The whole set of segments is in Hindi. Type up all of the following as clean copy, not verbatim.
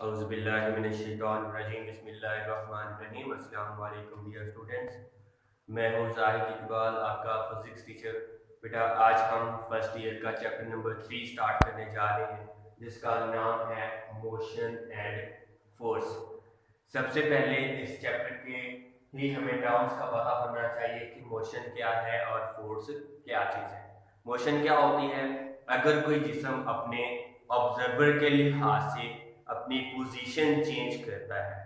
औज़ुबिल्लाहिमिनश्शैतानिर्रजीम बिस्मिल्लाहिर्रहमानिर्रहीम। अस्सलाम वालेकुम डियर स्टूडेंट्स, मैं हूँ ज़ाहिद इकबाल, आपका फिज़िक्स टीचर। बेटा आज हम फर्स्ट ईयर का चैप्टर नंबर 3 स्टार्ट करने जा रहे हैं, जिसका नाम है मोशन एंड फोर्स। सबसे पहले इस चैप्टर के ही हमें टर्म्स का पता होना चाहिए कि मोशन क्या है और फोर्स क्या चीज़ है। मोशन क्या होती है? अगर कोई जिस्म अपने ऑब्जर्वर के लिहाज से अपनी पोजीशन चेंज करता है,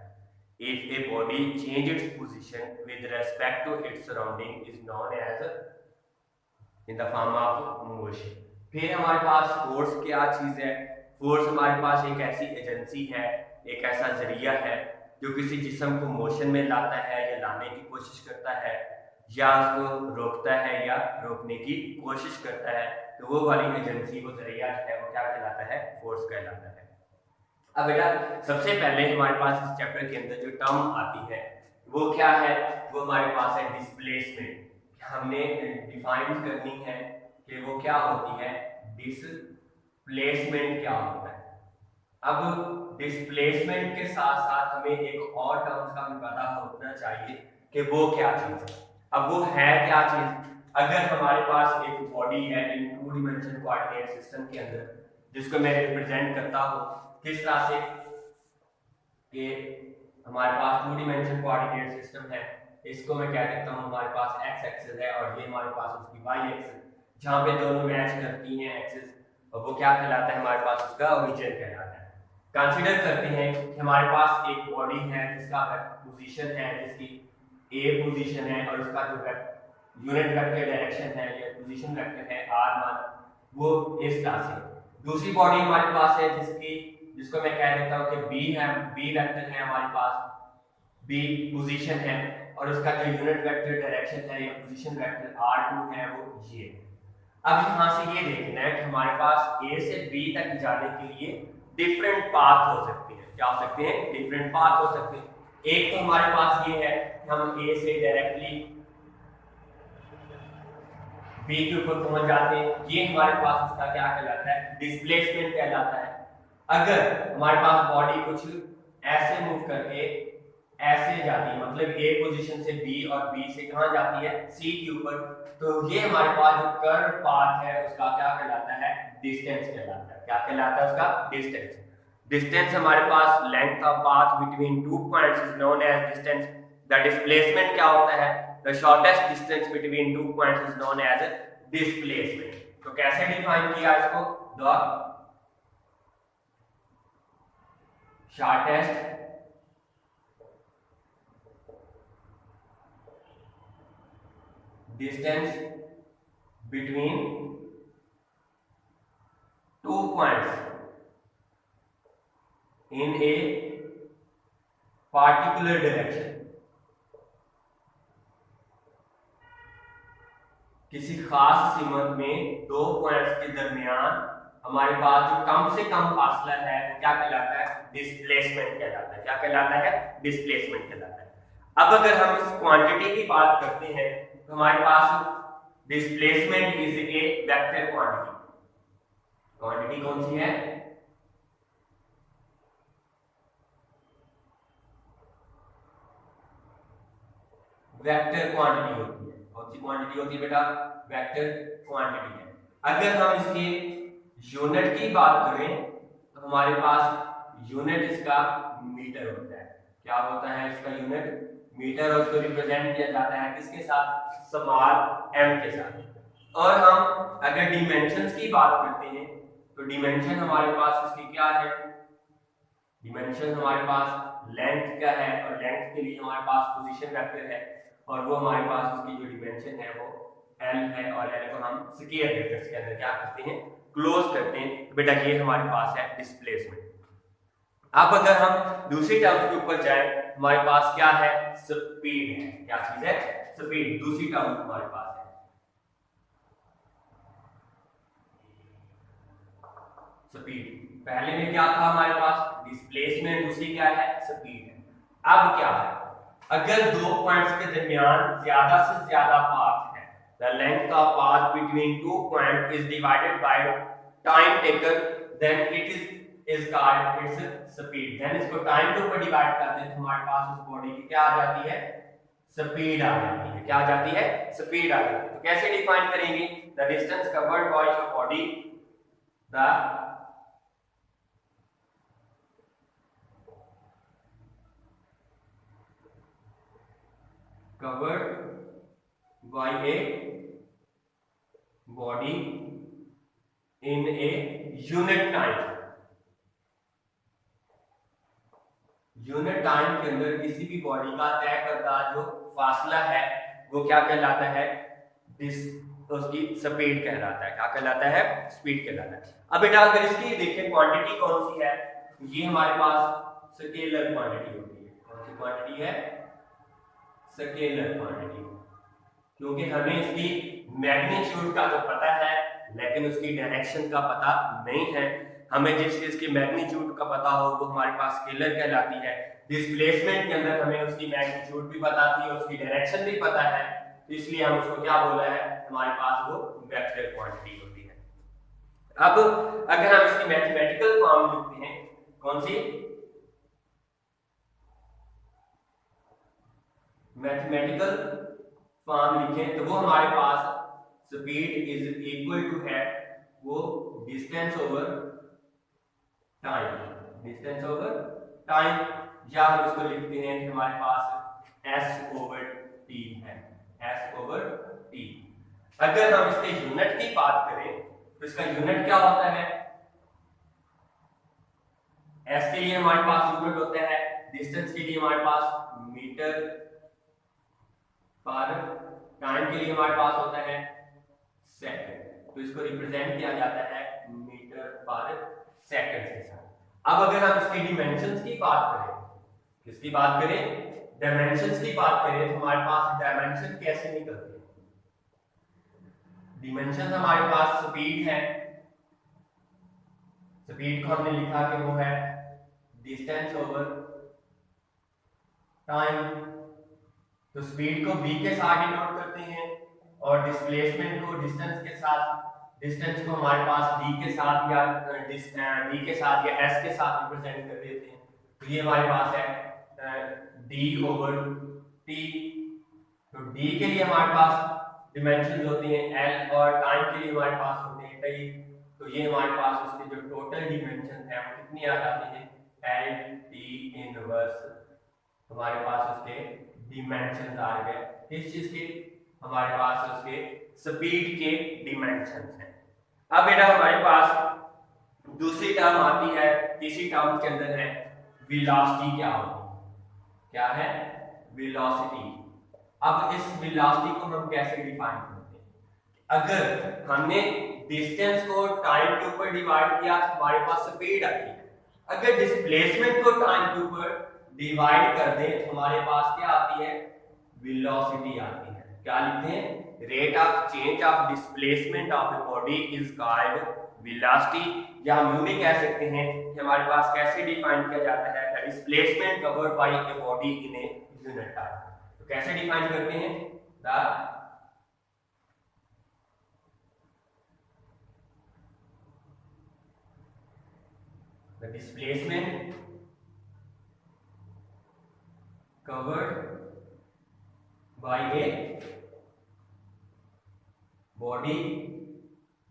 if a body change its position with respect to its surrounding is known as in the form of motion. फिर हमारे पास फोर्स क्या चीज है? फोर्स हमारे पास एक ऐसी एजेंसी है, एक ऐसा जरिया है जो किसी जिस्म को मोशन में लाता है या लाने की कोशिश करता है, या उसको रोकता है या रोकने की कोशिश करता है। तो वो वाली एजेंसी, वो जरिया है, वो क्या कहलाता है? फोर्स कहलाता है। अब बेटा सबसे पहले हमारे पास इस चैप्टर के अंदर जो टर्म आती है वो क्या है? वो हमारे पास है डिस्प्लेसमेंट। हमने डिफाइन करनी है कि वो क्या होती है, डिस्प्लेसमेंट क्या होता है। अब डिस्प्लेसमेंट के साथ साथ हमें एक और टर्म्स का भी पता होना चाहिए कि वो क्या चीज है। अब वो है क्या चीज? अगर हमारे पास एक बॉडी है इन टू डिमेंशन कोऑर्डिनेट सिस्टम के अंदर, जिसको मैं रिप्रेजेंट करता हूँ किस तरह से कि हमारे पास टू डिमेंशन कोऑर्डिनेट सिस्टम है, इसको मैं कह देता हूँ हमारे पास एक्स एक्सिस है और ये हमारे पास उसकी वाई एक्सिस, जहाँ पे दोनों मैच करती हैं एक्सिस, और वो क्या कहलाता है? हमारे पास उसका ओरिजिन कहलाता है। कंसीडर करते हैं कि हमारे पास एक बॉडी है जिसका पोजीशन है, जिसकी ए पोजीशन है और उसका जो यूनिट वेक्टर डायरेक्शन है या पोजीशन वेक्टर है r1, वो इस तरह से। दूसरी बॉडी हमारे पास है जिसको मैं कह देता हूँ कि बी है, बी वेक्टर है हमारे पास, बी पोजीशन है और उसका जो यूनिट वेक्टर डायरेक्शन है या पोजीशन वेक्टर r2 है वो ये। अब यहां से ये देखना है कि हमारे पास ए से बी तक जाने के लिए डिफरेंट पाथ हो सकते हैं। क्या हो सकते हैं? डिफरेंट पाथ हो सकते हैं। एक तो हमारे पास ये है कि हम ए से डायरेक्टली बी के ऊपर पहुंच जाते हैं, ये हमारे पास उसका क्या कहलाता है? डिस्प्लेसमेंट कहलाता है। अगर हमारे पास बॉडी कुछ ऐसे मूव करके ऐसे जाती है, मतलब ए पोजीशन से बी और बी से कहां जाती है? सी के ऊपर, तो ये हमारे पास जो कर्व पाथ है उसका क्या कहलाता है? डिस्टेंस कहलाता है। क्या कहलाता है उसका? डिस्टेंस। डिस्टेंस हमारे पास length of path between two points is known as distance. The displacement क्या होता है? The shortest distance between two points is known as displacement. तो कैसे डिफाइन किया इसको? The shortest distance between two points in a particular direction। किसी खास सीमत में दो पॉइंट्स के दरमियान हमारे पास जो कम से कम फासला है वो क्या कहलाता है? डिस्प्लेसमेंट कहलाता है। क्या कहलाता है? डिस्प्लेसमेंट कहलाता है। अब अगर हम इस क्वांटिटी की बात करते हैं तो हमारे पास displacement is a vector quantity. Quantity कौन सी है? वेक्टर क्वांटिटी होती है। कौन सी क्वांटिटी होती है बेटा? वेक्टर क्वांटिटी है। अगर हम इसके यूनिट की बात करें तो हमारे पास यूनिट इसका मीटर होता है। क्या होता है इसका यूनिट? मीटर। और उसको रिप्रेजेंट किया जाता है किसके साथ? स्मॉल एम के साथ। और हम अगर डिमेंशंस की बात करते हैं तो डिमेंशन हमारे पास इसकी क्या है? डिमेंशन हमारे पास लेंथ का है और लेंथ के लिए हमारे पास पोजीशन वेक्टर है और वो हमारे पास उसकी जो डिमेंशन है वो एल है, और एल को हम स्क्वायर ब्रैकेट्स के अंदर क्या करते हैं? क्लोज करते हैं। बेटा ये हमारे पास है डिस्प्लेसमेंट। अब अगर हम दूसरी टर्म्स के ऊपर जाएं, हमारे पास क्या है? स्पीड है। क्या चीज है? स्पीड। दूसरी टर्म हमारे पास है स्पीड। पहले में क्या था हमारे पास? डिस्प्लेसमेंट। दूसरी क्या है? स्पीड है। अब क्या है? अगर दो पॉइंट्स के दरमियान ज्यादा से ज्यादा पाथ है, the length of path between two point is divided by time taken, then it is is called its speed. Then इसको टाइम के ऊपर डिवाइड करते हैं तो हमारे पास उस बॉडी की क्या आ जाती है, स्पीड आ जाती है। क्या आ जाती है, स्पीड आ जाती है। तो कैसे डिफाइन करेंगे, the distance covered by a body, the covered by a body in a unit time। Unit time के अंदर किसी भी बॉडी का तय करता जो फासला है वो क्या कहलाता है, उसकी स्पीड कहलाता है। क्या कहलाता है, स्पीड कहलाता है। अब बेटा अगर इसकी देखें क्वांटिटी कौन सी है, ये हमारे पास स्केलर क्वांटिटी होती है। कौन सी क्वांटिटी है, स्केलर क्वांटिटी। क्योंकि हमें इसकी मैग्नीट्यूड का तो पता है लेकिन उसकी डायरेक्शन का पता नहीं है। हमें जिस चीज की मैग्नीट्यूड का पता हो वो हमारे पास स्केलर कहलाती है। डिस्प्लेसमेंट के अंदर हमें उसकी मैग्नीट्यूड भी पता थी, उसकी डायरेक्शन भी पता है, तो इसलिए हम उसको क्या बोला है, हमारे पास वो वेक्टर क्वांटिटी होती है। अब अगर हम इसकी मैथमेटिकल फॉर्म लिखते हैं, कौन सी, मैथमेटिकल फॉर्म लिखें तो वो हमारे पास स्पीड इज इक्वल टू है वो distance over time, distance over time, या हम इसको लिखते हैं कि हमारे पास s ओवर t है, s ओवर t। अगर हम इसके यूनिट की बात करें तो इसका यूनिट क्या होता है, s के लिए हमारे पास यूनिट होता है, डिस्टेंस के लिए हमारे पास मीटर पर, टाइम के लिए हमारे पास होता है सेकंड। तो इसको रिप्रेजेंट किया जाता है मीटर पर सेकंड के साथ। अब अगर हम इसकी डिमेंशंस की बात करें, किसकी बात करें, डायमेंशंस की बात करें, तो हमारे पास डायमेंशन कैसे निकलते हैं। डिमेंशन हमारे पास स्पीड है, स्पीड को हमने लिखा कि वो है डिस्टेंस ओवर टाइम। तो स्पीड को v के साथ डिनोट करते हैं और डिस्प्लेसमेंट को डिस्टेंस के साथ, डिस्टेंस को हमारे पास d के साथ या d के साथ या s के साथ रिप्रेजेंट कर देते हैं। तो ये हमारे पास है d ओवर t। तो d के लिए हमारे पास डिमेंशंस होती हैं l और टाइम के लिए हमारे पास होते हैं t। तो ये हमारे पास उसके जो टोटल डिमेंशन है वो कितनी आ जाती है, l t इनवर्स। हमारे पास उसके डिमेंशंस आ गए, किस चीज के, हमारे पास उसके स्पीड के डिमेंशंस हैं। अब बेटा हमारे पास दूसरी टर्म आती है, तीसरी टर्म के अंदर है वेलोसिटी। क्या होगी, क्या है, वेलोसिटी। अब इस वेलोसिटी को हम कैसे डिफाइन करते हैं, अगर हमने डिस्टेंस को टाइम के ऊपर डिवाइड किया तो हमारे पास स्पीड आती है। अगर डिस्प्लेसमेंट को टाइम के ऊपर डिवाइड कर दें तो हमारे पास क्या आती है, वेलोसिटी आती है। क्या लिखते हैं, rate of change of displacement of a body is called velocity. या हम यूं भी कह सकते हैं कि हमारे पास कैसे डिफाइन किया जाता है, the displacement covered by a body in a unit time. तो कैसे डिफाइन करते हैं, the displacement covered by a body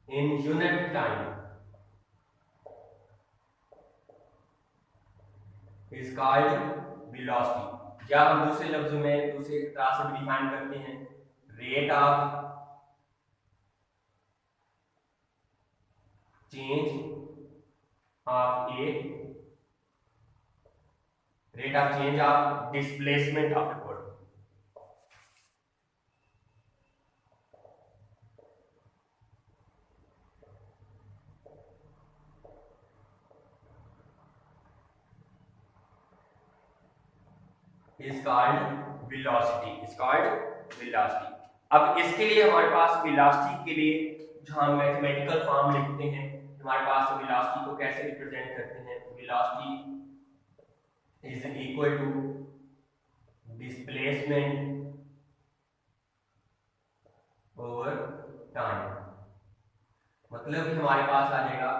in unit time is called velocity। या हम दूसरे लफ्जों में दूसरे तरह से डिफाइन करते हैं, rate of change of A, rate of change of displacement of a body। is called velocity, is called velocity। अब इसके लिए हमारे पास वेलोसिटी के लिए जो हम मैथमेटिकल फॉर्म लिखते हैं, हमारे पास वेलोसिटी को कैसे रिप्रेजेंट करते हैं, velocity is equal to displacement over time। मतलब कि हमारे पास आ जाएगा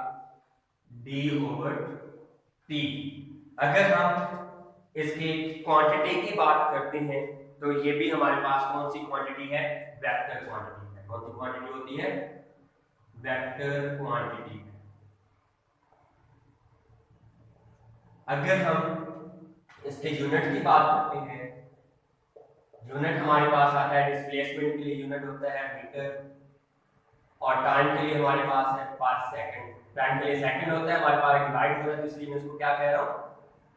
d ओवर टी। अगर हम इसकी क्वांटिटी की बात करते हैं तो ये भी हमारे पास कौन सी क्वांटिटी है, वेक्टर क्वांटिटी है। कौन सी क्वांटिटी होती है, वेक्टर क्वांटिटी। अगर हम इसके यूनिट की बात करते हैं, यूनिट हमारे पास आता है, डिस्प्लेसमेंट के लिए यूनिट होता है मीटर, और टाइम के लिए हमारे पास है पर सेकंड। टाइम के लिए सेकंड होता है, हमारे पास डिवाइड हो रहा है तो इसलिए मैं इसको क्या कह रहा हूँ,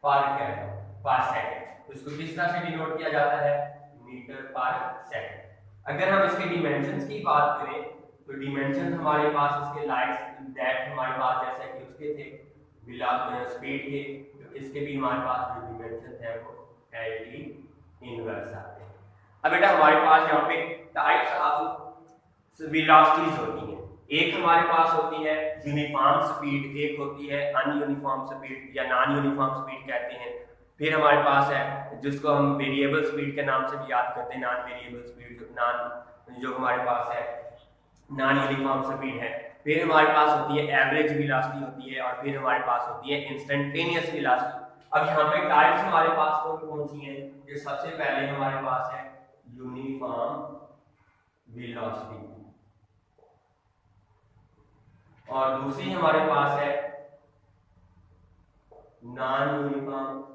पर कह रहा हूँ, पर सेकंड। तो इसको किस तरह से डिनोट किया जाता है, मीटर पर सेकंड। अगर हम इसके डिमेंशंस की बात करें तो डिमेंशंस हमारे पास इसके लाइक्स दैट हमारे पास जैसे कि उसके थे स्पीड के, तो इसके भी हमारे पास जो डिमेंशन है वो LD इनवर्स आते हैं। अब बेटा हमारे पास यहाँ पे टाइप्स ऑफ वेलोसिटीज होती हैं। एक हमारे पास होती है यूनिफॉर्म स्पीड, एक होती है अनयूनिफॉर्म स्पीड या नॉन यूनिफॉर्म स्पीड कहते हैं। फिर हमारे पास है जिसको हम वेरिएबल स्पीड के नाम से भी याद करते हैं, नॉन वेरिएबल स्पीड, जो हमारे पास है नॉन यूनिफॉर्म स्पीड है। फिर हमारे पास होती है एवरेज वेलोसिटी होती है, और फिर हमारे पास होती है इंस्टेंटेनियस वेलोसिटी। अब यहाँ पे टाइप्स हमारे पास कौन कौन सी हैं, जो सबसे पहले हमारे पास है यूनिफॉर्म वेलोसिटी, और दूसरी हमारे पास है नॉन यूनिफॉर्म।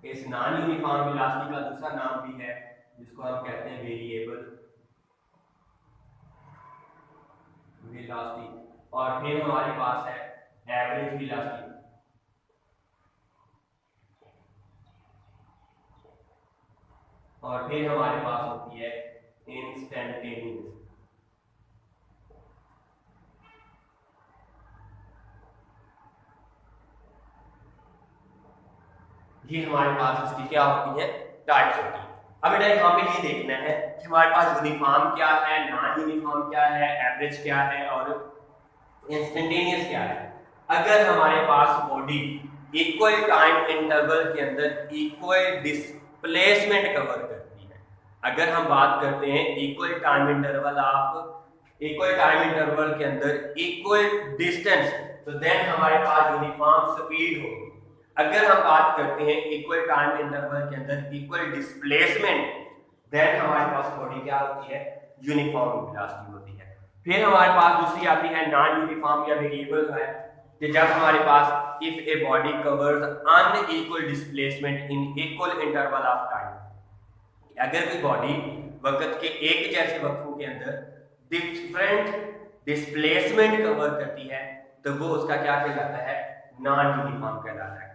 इस नॉन यूनिफॉर्म वेलोसिटी का दूसरा नाम भी है जिसको हम कहते हैं वेरिएबल वेलोसिटी। और फिर हमारे पास है एवरेज वेलोसिटी, और फिर हमारे पास होती है इंस्टेंटेनियस। ये हमारे पास इसकी क्या होती है, टाइप्स होती है। अब बेटा यहाँ पे ये देखना है कि हमारे पास यूनिफॉर्म क्या है, नॉन यूनिफॉर्म क्या है, एवरेज क्या है और इंस्टेंटेनियस क्या है। अगर हमारे पास बॉडी इक्वल टाइम इंटरवल के अंदर इक्वल डिस्प्लेसमेंट कवर करती है, अगर हम बात करते हैं इक्वल टाइम इंटरवल के अंदर इक्वल डिस्टेंस, तो देन हमारे पास यूनिफॉर्म स्पीड होगी। अगर हम बात करते हैं इक्वल टाइम इंटरवल के अंदर इक्वल डिस्प्लेसमेंट, देन हमारे पास बॉडी क्या होती है, यूनिफॉर्म वेलोसिटी होती है। फिर हमारे पास दूसरी आती है नॉन यूनिफॉर्म या वेरिएबल है, कि जब हमारे पास if a body covers unequal displacement in equal interval of time, अगर कोई बॉडी वक्त के एक जैसे वक्फों के अंदर डिफरेंट डिस्प्लेसमेंट कवर करती है तो वो उसका क्या कहलाता है, नॉन यूनिफॉर्म कहलाता है।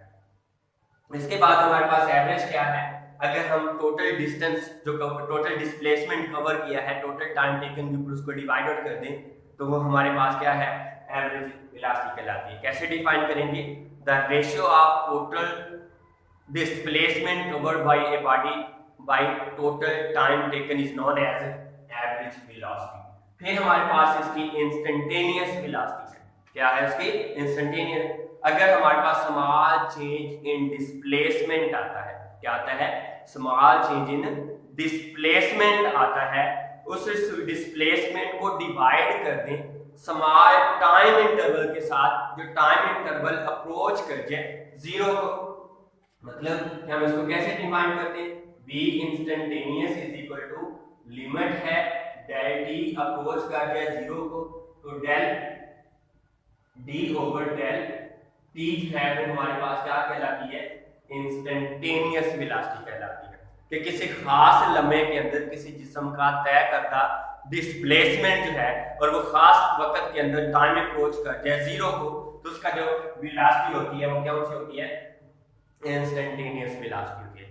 इसके बाद हमारे पास एवरेज क्या है, अगर हम टोटल डिस्टेंस जो टोटल डिस्प्लेसमेंट कवर किया है टोटल टाइम टेकन के ऊपर उसको डिवाइड आउट कर दें तो वो हमारे पास क्या है, एवरेज वेलोसिटी कहलाती है। कैसे डिफाइन करेंगे, the ratio of total displacement covered by a body by total time taken is known as average velocity. फिर हमारे पास इसकी इंस्टेंटेनियस वेलोसिटी है, क्या है इसकी इंस्टेंटेनियस। अगर हमारे पास स्मॉल चेंज इन डिस्प्लेसमेंट आता है, क्या आता है, स्मॉल चेंज इन डिस्प्लेसमेंट आता है, उस डिस्प्लेसमेंट को डिवाइड कर दें स्मॉल टाइम इंटरवल के साथ, जो टाइम इंटरवल अप्रोच कर जाए जीरो को, मतलब हम इसको कैसे डिफाइन करते हैं, v instantaneous is equal to limit है डेल t अप्रोच कर जाए जीरो को, तो del d over del t है वो हमारे पास क्या कहलाती है, इंस्टेंटेनियस वेलोसिटी कहलाती है। कि किसी खास लम्हे के अंदर किसी जिस्म का तय करदा डिस्प्लेसमेंट जो है और वो खास वक्त के अंदर टाइम अप्रोच कर जाए जीरो को, तो उसका जो वेलोसिटी होती है वो क्या होती है, इंस्टेंटेनियस वेलोसिटी होती है।